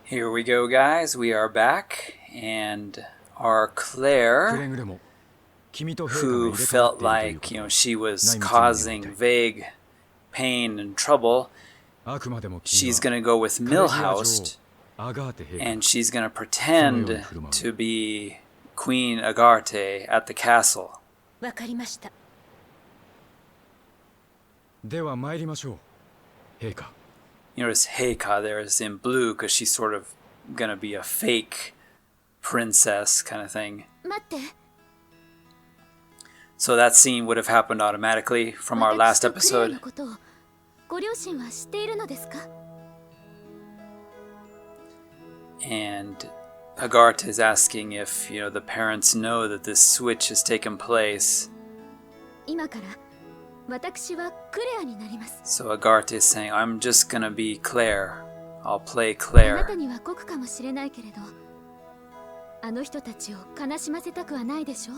Here we go, guys. We are back, and our Claire, who felt like, she was causing vague pain and trouble, she's going to go with Milhouse, and she's going to pretend to be Queen Agarte at the castle. わかりました。では参りましょう、陛下。Notice Heika there is in blue because she's sort of going to be a fake princess kind of thing. 待って。So that scene would have happened automatically from our last episode. ご両親は知っているのですか? And Agarte is asking if, the parents know that this switch has taken place. 今から私はクレアになります。 So Agarte is saying, I'm just gonna be Claire. I'll play あ Claire. なたには酷かもしれないけれど、あの人たちを悲しませたくはないでしょ?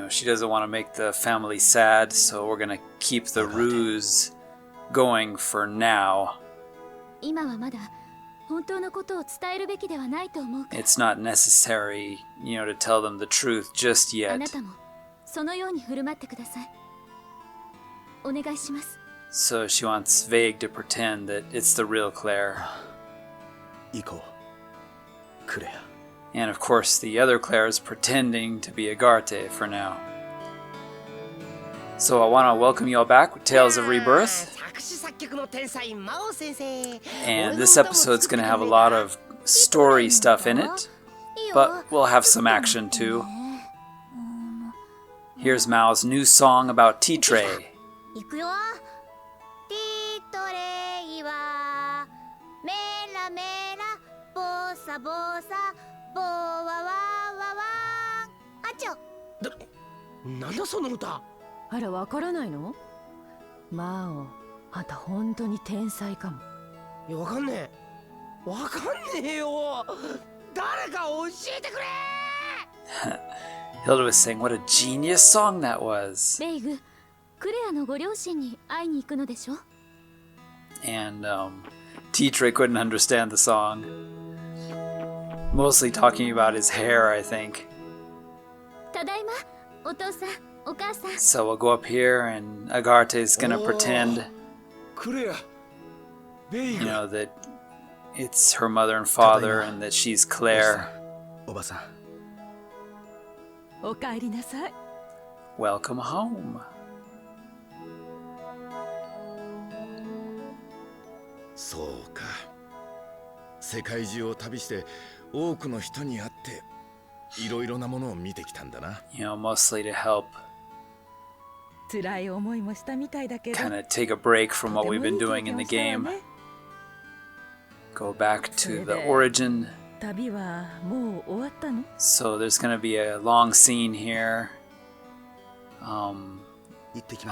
She doesn't want to make the family sad, so we're gonna keep the ruse going for now. 今はまだ本当のことを伝えるべきではないと思うから。 It's not necessary, to tell them the truth just あ yet. なたもそのように振る舞ってください。お願いします。 So she wants Vague to pretend that it's the real Claire. 行こう、クレア。 And of course, the other Claire is pretending to be Agarte for now. So I want to welcome you all back with Tales of Rebirth. And this episode's going to have a lot of story stuff in it, but we'll have some action too. Here's Mao's new song about tea tray. 行くよ。ティートレイはメラメラボサボサボワワワワあちょ。なんだその歌。あら、わからないの？マオ、あんた本当に天才かも。いや、わかんねえ。わかんねえよ。誰か教えてくれ。Hilda was saying what a genius song that was. ベイグ、クレアのご両親に会いに行くのでしょ? And T-Tray couldn't understand the song. Mostly talking about his hair, I think. ただいま、お父さん、お母さん。 So we'll go up here and Agarte is gonna pretend, クレア、ベイグ。that it's her mother and father and that she's Claire. おばさん。おかえりなさい。 Welcome home. そうか。世界中を旅して多くの人に会っていろいろなものを見てきたんだな。Mostly to help 辛い思いもしたみたいだけど。 kind of take a break from what we've been doing in the game. Go back to the origin. 旅はもう終わったの? So there's going to be a long scene here. A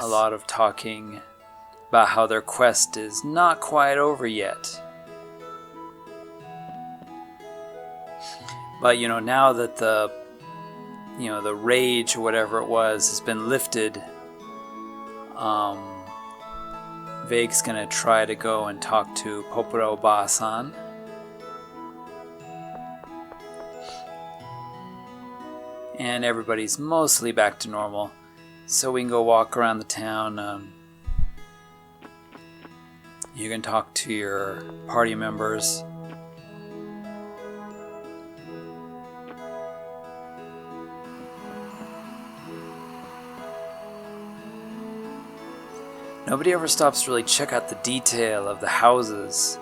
lot of talking about how their quest is not quite over yet. But now that the rage or whatever it was has been lifted, Vague's gonna try to go and talk to Poporo Ba-san. And everybody's mostly back to normal, so we can go walk around the town. You can talk to your party members. Nobody ever stops to really check out the detail of the houses.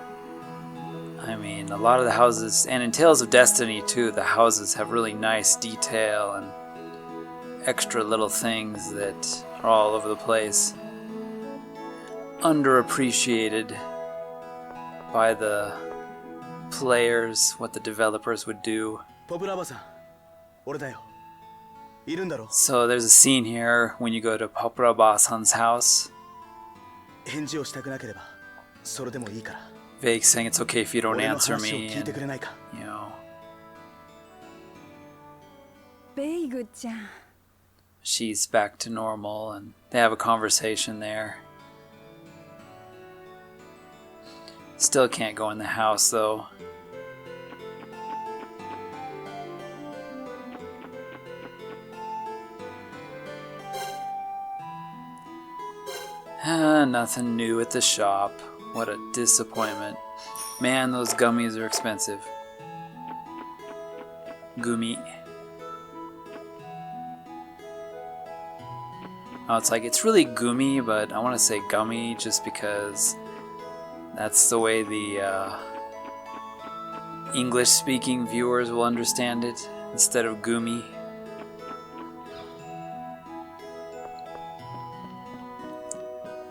I mean, a lot of the houses, and in Tales of Destiny too, the houses have really nice detail and extra little things that are all over the place. Underappreciated by the players, what the developers would do. So there's a scene here when you go to Popura Ba-san's house. Vague saying it's okay if you don't answer me, and, ベイグちゃん。 she's back to normal, and they have a conversation there. Still can't go in the house though. Nothing new at the shop. What a disappointment. Man, those gummies are expensive. Gumi. Oh, it's like, it's really gumi, but I want to say gummy just because that's the way the English-speaking viewers will understand it instead of gumi.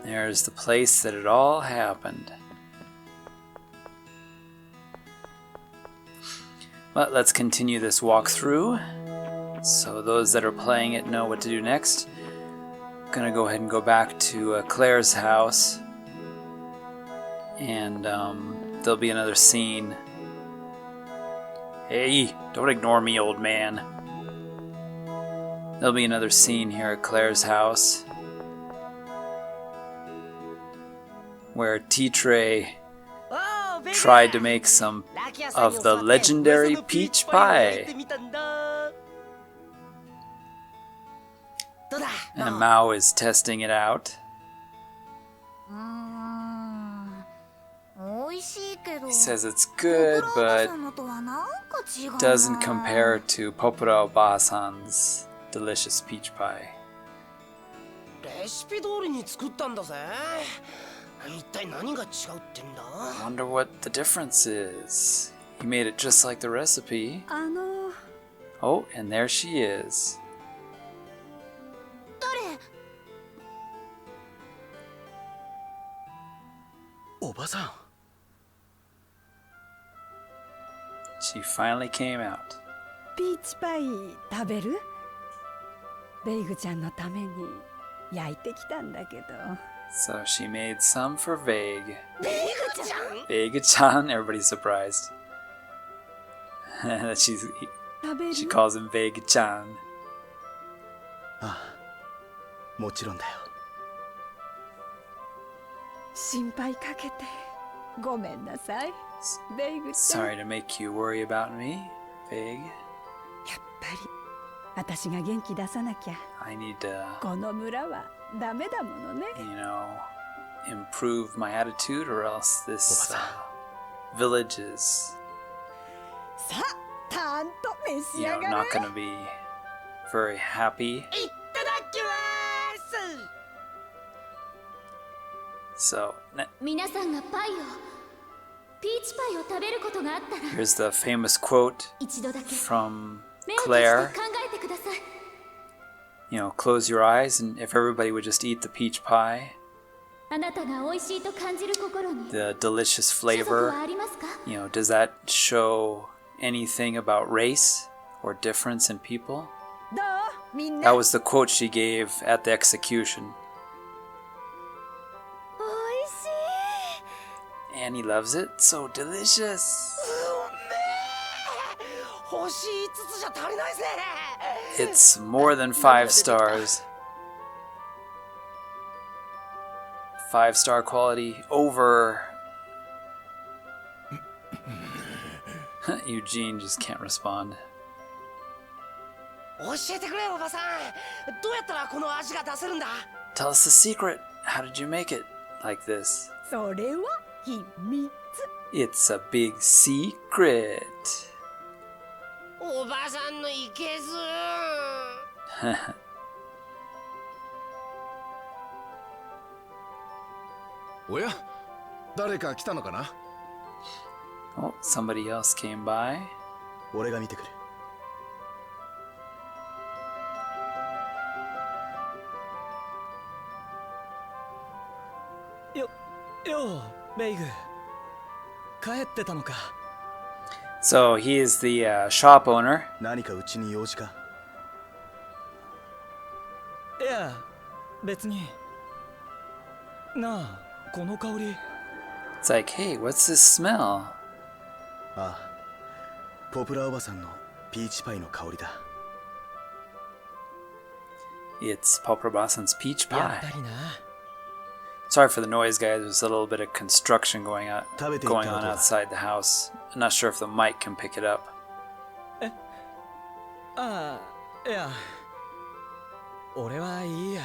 There's the place that it all happened. But let's continue this walkthrough, so those that are playing it know what to do next. Gonna go ahead and go back to Claire's house, and there'll be another scene. Hey, don't ignore me, old man. There'll be another scene here at Claire's house where Titre tried to make some of the legendary peach pie. And Mao is testing it out. He says it's good, but doesn't compare to Popura Obasan's delicious peach pie. I wonder what the difference is. He made it just like the recipe. Oh, and there she is. She finally came out. ピーチパイ食べる？ベイグちゃんのために焼いてきたんだけど。So she made some for Vague. Vague-chan? Everybody's surprised. She calls him Vague-chan. ああ、もちろんだよ。心配かけてごめんなさい、ベイグちゃん。Sorry to make you worry about me, Vague. やっぱり私が元気出さなきゃ。I need to, この村はダメだものね。you know, improve my attitude, or else this village is, さあ、たんと召し you 上 know, がれ。 not gonna be very happy. So, 皆さんがパイをピーチパイを食べることがあったら here's the famous quote 一度だけ from 目を閉じ Claire. て考えてください。 You know, close your eyes, and if everybody would just eat the peach pie, あなたが美味しいと感じる心に the delicious 種族 flavor, はありますか？ you know, does that show anything about race or difference in people? どう？みんな。 That was the quote she gave at the execution. 美味しい。 Annie loves it. So delicious. 星5つじゃ足りないぜ。 It's more than 5 stars. 5-star quality over. Eugene just can't respond. 教えてくれおばさん。どうやったらこの味が出せるんだ？ Tell us the secret. How did you make it like this? それは秘密。 It's a big secret. おばさんのいけず。おや、誰か来たのかな？ Oh, somebody else came by. 俺が見てくる。よう、ベイグ。帰ってたのか。 So he is the shop owner. 何かうちに用事か？いや、別に。なあ、この香り。 It's like, hey, what's this smell? ああ、ポプラおばさんのピーチパイの香りだ。 It's Poprabasan's peach やっ pie. ぱりな。Sorry for the noise, guys. There's a little bit of construction going on outside the house. I'm not sure if the mic can pick it up. ああ、いや、俺はいいや。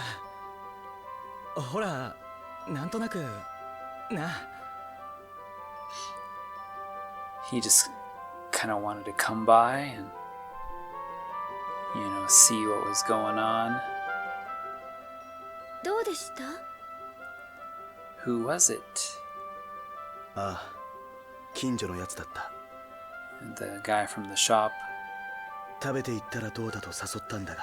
ほら、なんとなく、な。He just kind of wanted to come by and, see what was going on. どうでした？ Who was it? ああ、近所のやつだった。 The guy from the shop. 食べていったらどうだと誘ったんだが。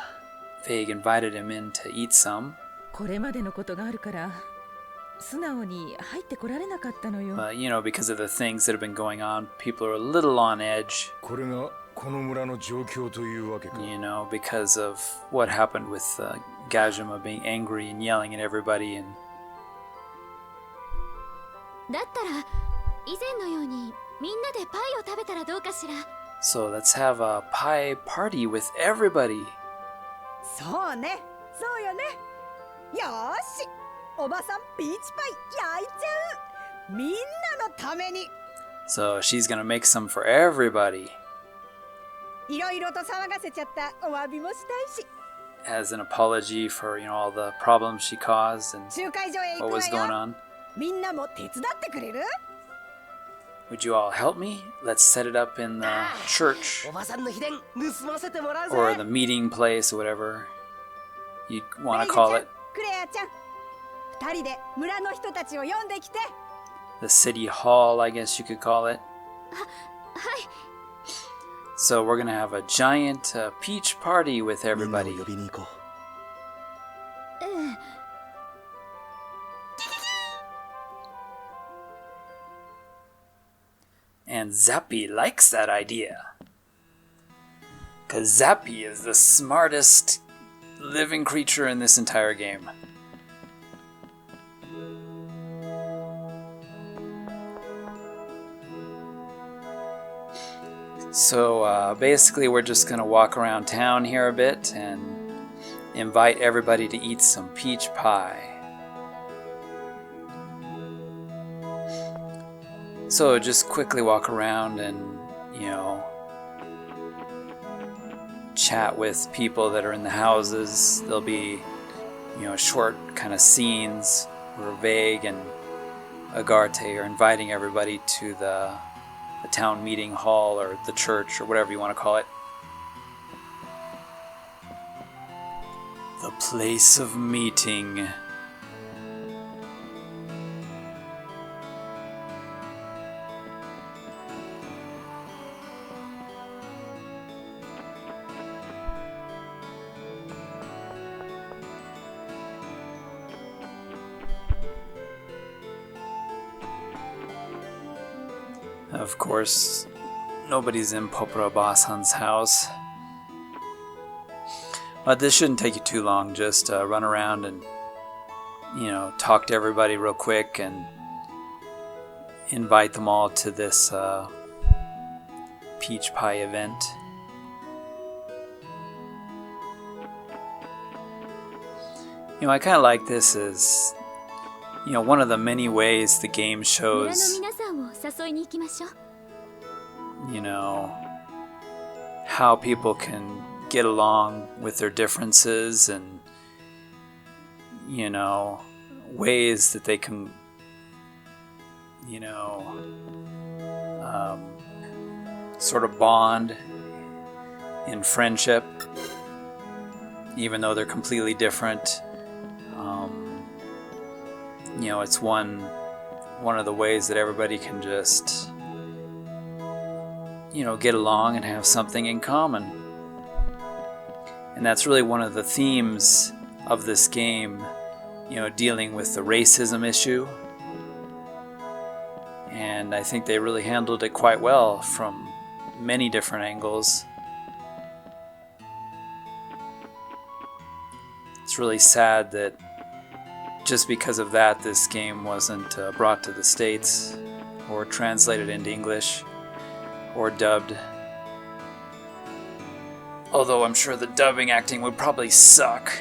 Vague invited him in to eat some. これまでのことがあるから素直に入ってこられなかったのよ。But, because of the things that have been going on, people are a little on edge. これがこの村の状況というわけか。Because of what happened with Gajima being angry and yelling at everybody. And だったら以前のようにみんなでパイを食べたらどうかしら。 So let's have a pie party with everybody. そうね、そうよね。よーし、おばさんピーチパイ焼いちゃう。みんなのために。 So she's gonna make some for everybody. いろいろと騒がせちゃったお詫びもしたいし。 As an apology for, all the problems she caused and 集会所へ行 what くわ was going よ。 on. みんなも手伝ってくれる？ Would you all help me? Let's set it up in the church おばさんの秘伝盗ませてもらうぜ。 or the meeting place or whatever you want to call it. クレアちゃん、二人で村の人たちを呼んできて。 The city hall, I guess you could call it. はい。 So we're gonna have a giant peach party with みんなを everybody. 呼びに行こう。ええ。 And Zappy likes that idea. Because Zappy is the smartest living creature in this entire game. So basically we're just going to walk around town here a bit and invite everybody to eat some peach pie. So just quickly walk around and, chat with people that are in the houses. There'll be, short kind of scenes where Vague and Agarte are inviting everybody to the town meeting hall or the church or whatever you want to call it. The place of meeting. Of course, nobody's in Popora Basan's house. But this shouldn't take you too long. Just run around and, talk to everybody real quick and invite them all to this peach pie event. I kind of like this as, one of the many ways the game 村の shows, 皆さんを誘いに行きましょう。 how people can get along with their differences and, ways that they can, sort of bond in friendship, even though they're completely different. It's one of the ways that everybody can just, get along and have something in common. And that's really one of the themes of this game, dealing with the racism issue. And I think they really handled it quite well from many different angles. It's really sad that just because of that, this game wasn't brought to the States or translated into English or dubbed. Although I'm sure the dubbing acting would probably suck.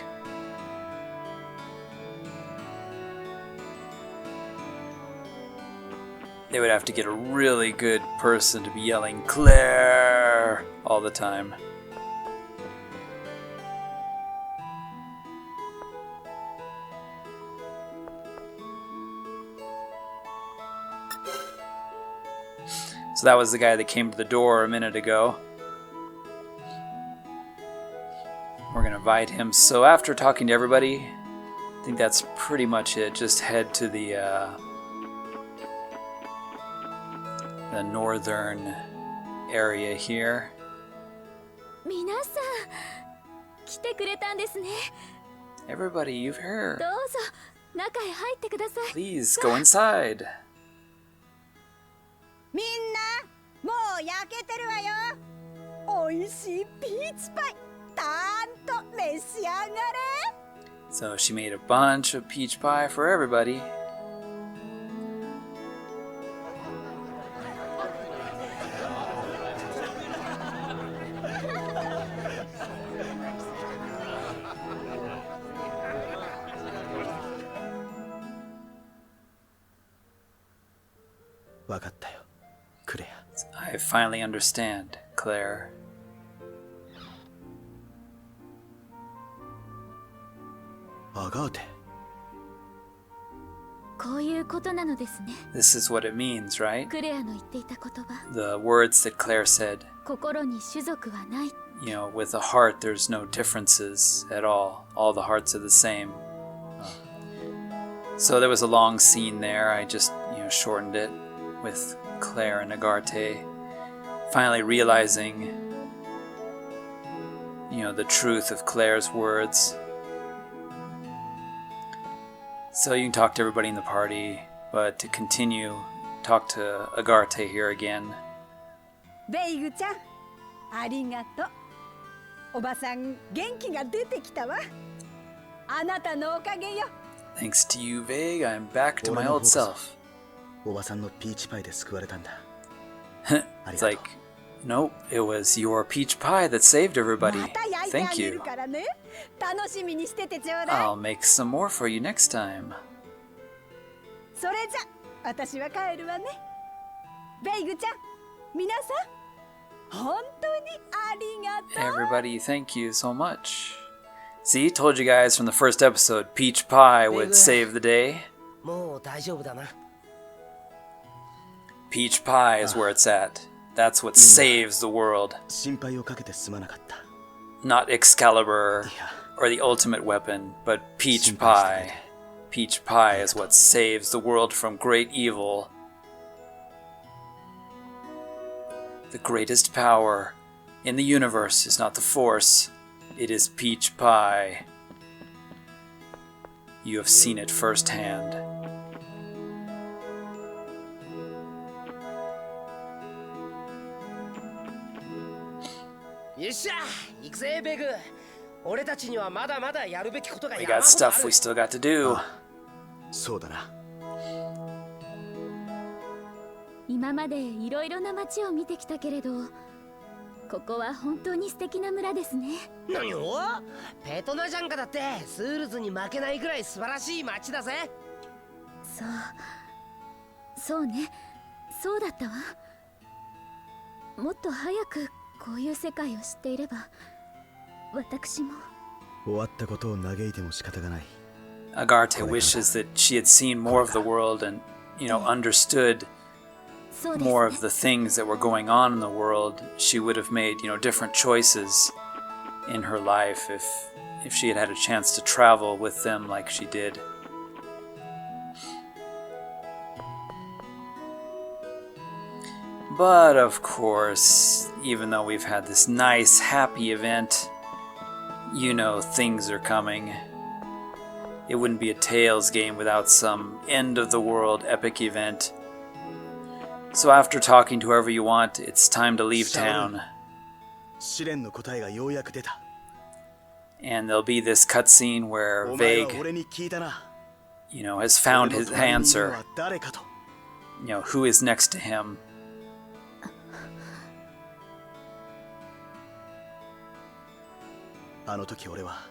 They would have to get a really good person to be yelling Claire all the time. So that was the guy that came to the door a minute ago. We're gonna invite him. So after talking to everybody, I think that's pretty much it. Just head to the northern area here. 皆さん来てくれたんですね。 Everybody, you've heard. どうぞ中へ入ってください。 Please go inside. みんなもう焼けてるわよ。おいしいピーチパイたーんと召し上がれ。 So she made a bunch of peach pie for everybody. I finally understand, Claire. アガーテ。こういうことなのですね。 This is what it means, right? クレアの言っていた言葉。 The words that Claire said. 心に種族はない。 You know, with a heart, there's no differences at all. All the hearts are the same. So there was a long scene there. I just, shortened it with Claire and Agarte finally realizing, the truth of Claire's words. So you can talk to everybody in the party, but to continue, talk to Agarte here again. ベイグちゃん、ありがとう。おばさん、元気が出てきたわ。あなたのおかげよ。 Thanks to you, Vague, I'm back to my old self. おばさんのピーチパイで救われたんだ。 It's like, nope, it was your peach pie that saved everybody. また焼いてあ Thank げる you. からね。楽しみにしててちょうだい。 I'll make some more for you next time. それじゃ、私は帰るわね。ベイグちゃん、皆さん、本当にありがとう。 Everybody, thank you so much. See, told you guys from the first episode, peach pie would save the day. もう大丈夫だな。 Peach pie is where it's at. That's what saves the world. 心配をかけてすまなかった。 Not Excalibur or the ultimate weapon, but peach pie. Peach pie is what saves the world from great evil. The greatest power in the universe is not the Force, it is peach pie. You have seen it firsthand. We got stuff we still got to do. そうだな。今までいろいろな街を見てきたけれど、ここは本当に素敵な村ですね。何を？ペトナジャンカだってスールズに負けないくらい素晴らしい街だぜ。そうね、そうだったわ。もっと早くこういう世界を知っていれば、私も。終わったことを嘆いても仕方がない。 Agarte wishes that she had seen more of the world and, understood more of the things that were going on in the world. She would have made, different choices in her life if she had had a chance to travel with them like she did. But of course, even though we've had this nice, happy event, things are coming. It wouldn't be a Tales game without some end-of-the-world epic event. So after talking to whoever you want, it's time to leave town. 試練の答えがようやく出た。 And there'll be this cutscene where お前は Vague, 俺に聞いたな。 has found his 俺の隣にいるの answer. は誰かと。 Who is next to him. あの時俺は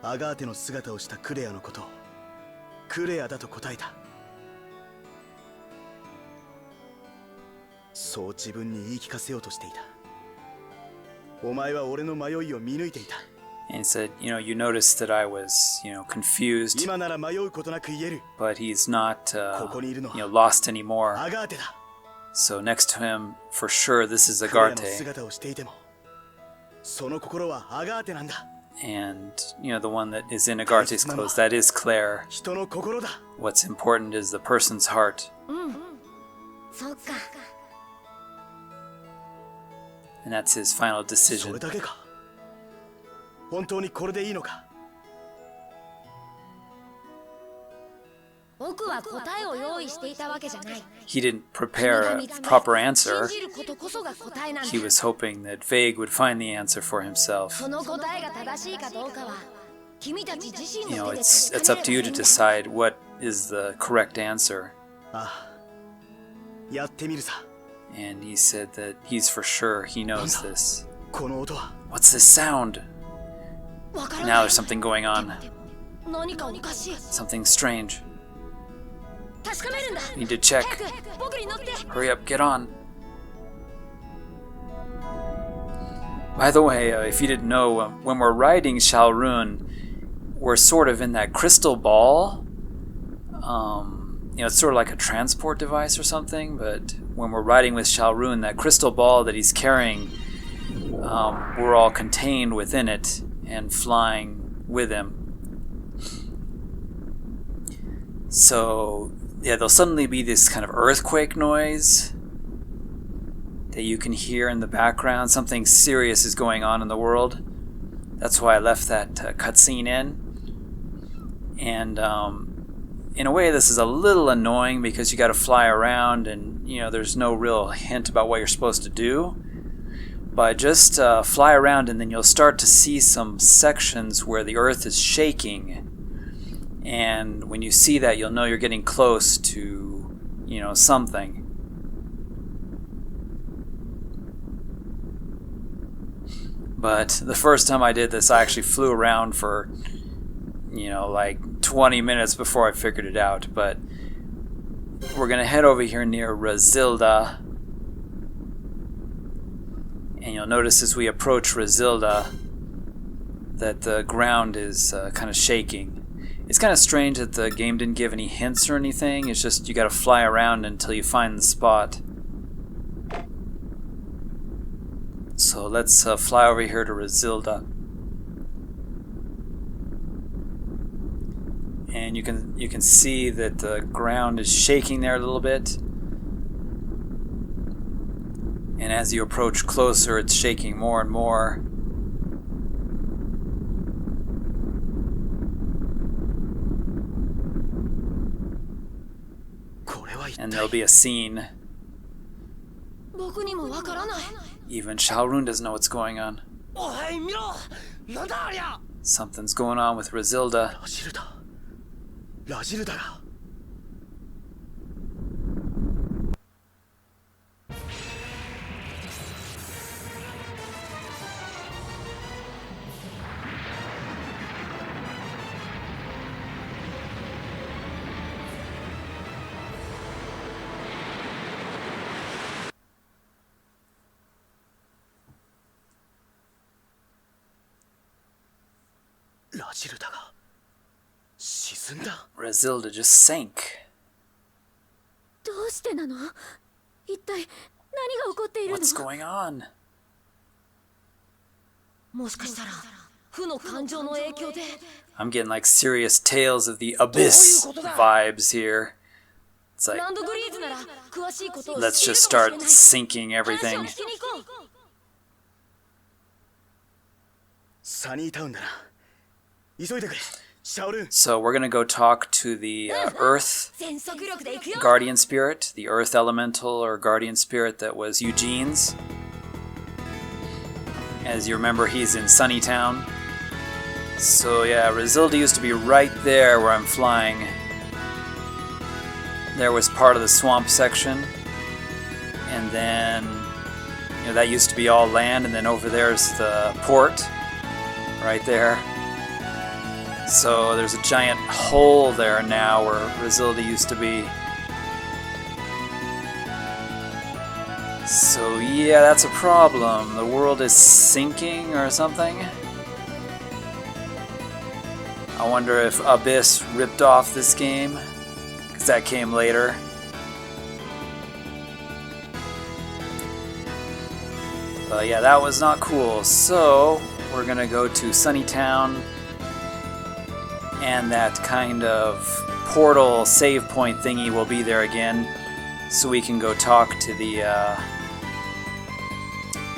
アガーテの姿をしたクレアのことをクレアだと答えた。そう自分に言い聞かせようとしていた。お前は俺の迷いを見抜いていた。 And he said, you know, you noticed that I was, you know, confused, 今なら迷うことなく言える。 but he's not, ここにいるの you know, は lost anymore. アガーテだ。 So next to him, for sure, this is クレアの Agarte. 姿をしていても、その心はアガーテなんだ。 And, you know, the one that is in Agarte's clothes, that is Claire. 人の心だ。 What's important is the person's heart. そっか。 And that's his final そ decision. れだけか。本当にこれでいいのか。僕は答えを用意していたわけじゃない。 He didn't prepare a proper answer. 信じることこそが答えなんだ。 He was hoping that Vague would find the answer for himself. その答えが正しいかどうかは君たち自身 You の know, 手で it's up to you to decide what is the correct answer. ああ、やってみるさ。 And he said that he's for sure he knows this. この音は。 What's this sound? わから Now ない。 there's something going on. 何かおかしい。 Something strange. 確かめるんだ。 Need to check. 早く僕に乗って。 Hurry up, get on. By the way, if you didn't know, when we're riding Shalrun, we're sort of in that crystal ball. You know, it's sort of like a transport device or something, but when we're riding with Shalrun, that crystal ball that he's carrying, we're all contained within it and flying with him. So, yeah, there'll suddenly be this kind of earthquake noise that you can hear in the background. Something serious is going on in the world. That's why I left that cutscene in. And in a way, this is a little annoying because you got to fly around and, you know, there's no real hint about what you're supposed to do. But just fly around and then you'll start to see some sections where the earth is shaking. And when you see that, you'll know you're getting close to, you know, something. But the first time I did this, I actually flew around for, you know, like 20 minutes before I figured it out. But we're going to head over here near Razilda. And you'll notice as we approach Razilda that the ground is kind of shaking. It's kind of strange that the game didn't give any hints or anything. It's just you got to fly around until you find the spot. So let's fly over here to Razilda. And you can see that the ground is shaking there a little bit. And as you approach closer, it's shaking more and more. And there'll be a scene. 僕にもわからない。 Even Shalrun doesn't know what's going on. おい見ろ。なんだありゃ。 Something's going on with Razilda. ラジルダ。ラジルダが。ラジルダが沈んだ。 Razilda just sank. どうしてなの？一体何が起こっているの？ What's going on? もしかしたら負の感情の影響で。 I'm getting like serious Tales of the Abyss vibes here. It's like, ランドグリーズなら詳しいことを let's 知ってい just るかも start しれない。 sinking 話を everything. 聞きに行こう。サニータウンだな。急いでくれ。シャオルン。 So we're gonna go talk to the Earth 全速力で行くよ。 Guardian Spirit, the Earth Elemental or Guardian Spirit that was Eugene's. As you remember, he's in Sunnytown. So yeah, Razilda used to be right there where I'm flying. There was part of the swamp section. And then, you know, that used to be all land, and then over there's the port. Right there. So there's a giant hole there now where Razilda used to be. So yeah, that's a problem. The world is sinking or something. I wonder if Abyss ripped off this game, because that came later. But yeah, that was not cool. So we're gonna go to Sunnytown, and that kind of portal save point thingy will be there again, so we can go talk to the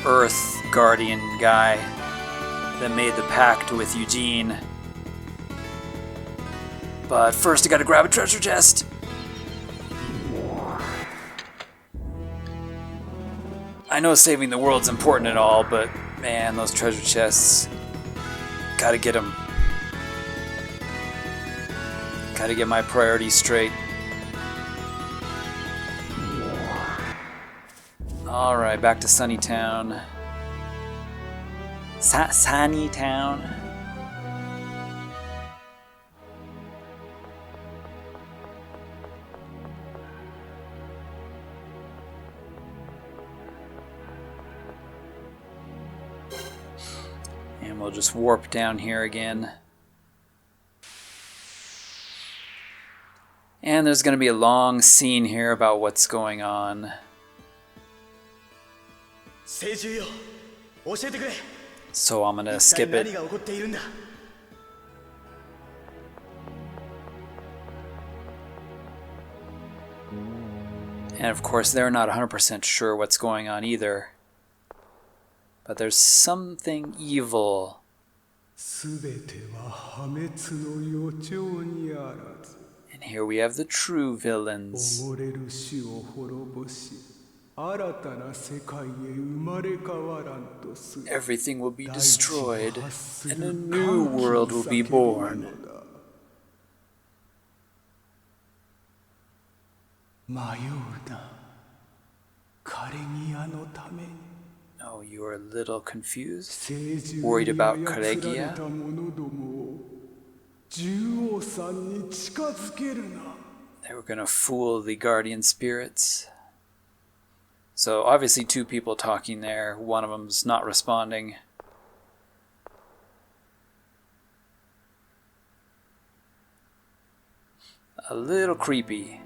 Earth Guardian guy that made the pact with Eugene. But first I gotta grab a treasure chest. I know saving the world's important and all, but man, those treasure chests, gotta get them. Gotta get my priorities straight. Alright, back to Sunnytown. Sunnytown. And we'll just warp down here again. And there's going to be a long scene here about what's going on. So I'm going to skip it. And of course they're not 100% sure what's going on either. But there's something evil. And here we have the true villains. Everything will be destroyed, and a new world will be born. Oh, you are a little confused? Worried about Karegia? They were gonna fool the guardian spirits. So obviously two people talking there. One of them's not responding. A little creepy.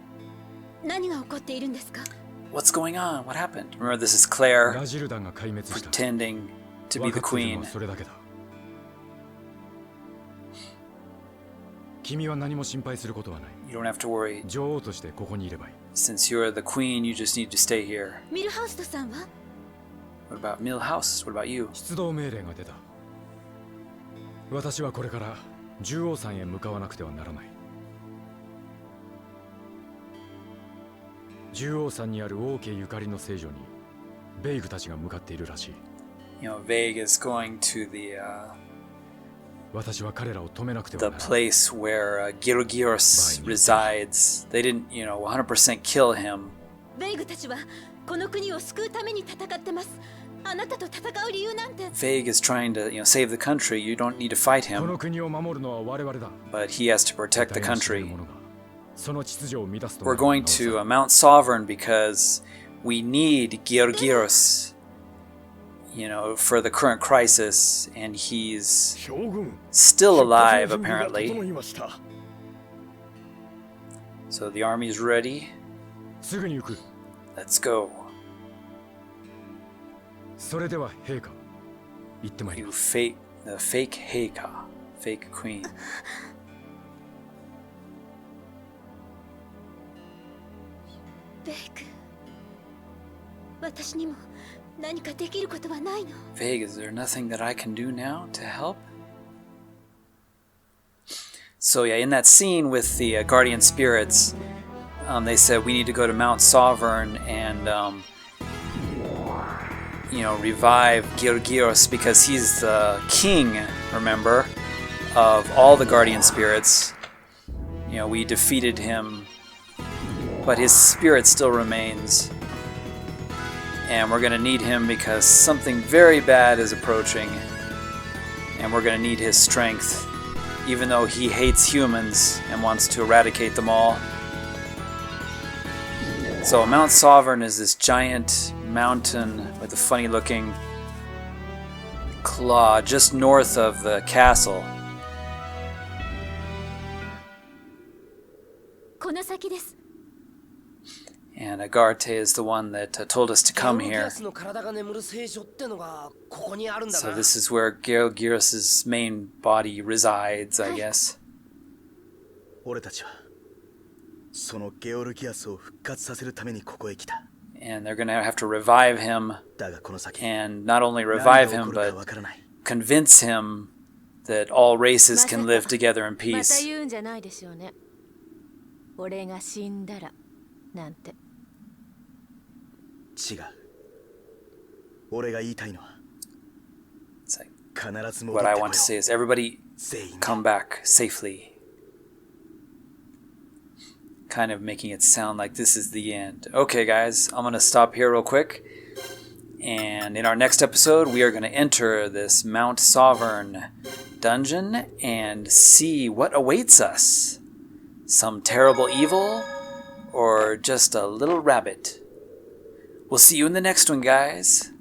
What's going on? What happened? Remember, this is Claire pretending to be the queen. You don't have to worry. Since you're the queen, you just need to stay here. What about Milhouse? What about you? You know, Vague is going to the place where Girogiros resides. They didn't, 100% kill him. Vague is trying to, save the country. You don't need to fight him. But he has to protect the country. We're going to Mount Sovereign because we need Girogiros, for the current crisis, and he's still alive, apparently. So the army's ready. Let's go. You the fake Heika, fake queen. Vague, is there nothing that I can do now to help? So yeah, in that scene with the guardian spirits, they said we need to go to Mount Sovereign and revive Girogiros because he's the king, remember, of all the guardian spirits. We defeated him, but his spirit still remains. And we're going to need him because something very bad is approaching. And we're going to need his strength, even though he hates humans and wants to eradicate them all. So Mount Sovereign is this giant mountain with a funny looking claw just north of the castle. この先です。 And Agarte is the one that told us to come here. の体が眠る聖書ってのがここにあるんだな。 So this is where Gyarus' main body resides, I guess. 俺たちはそのゲオルギアスを復活させるためにここへ来た。 And they're gonna have to revive him. だがこの先、 And not only revive him, 何が起こるか but わからない。 convince him that all races can live together in また peace. 言うんじゃないでしょうね。俺が死んだらなんて。違う。俺が言いたいのは、 It's like, 必ず戻 what っ I てこ want よ to say is everybody 全員 come back safely. Kind of making it sound like this is the end. Okay, guys, I'm going to stop here real quick. And in our next episode, we are going to enter this Mount Sovereign dungeon and see what awaits us. Some terrible evil or just a little rabbit. We'll see you in the next one, guys.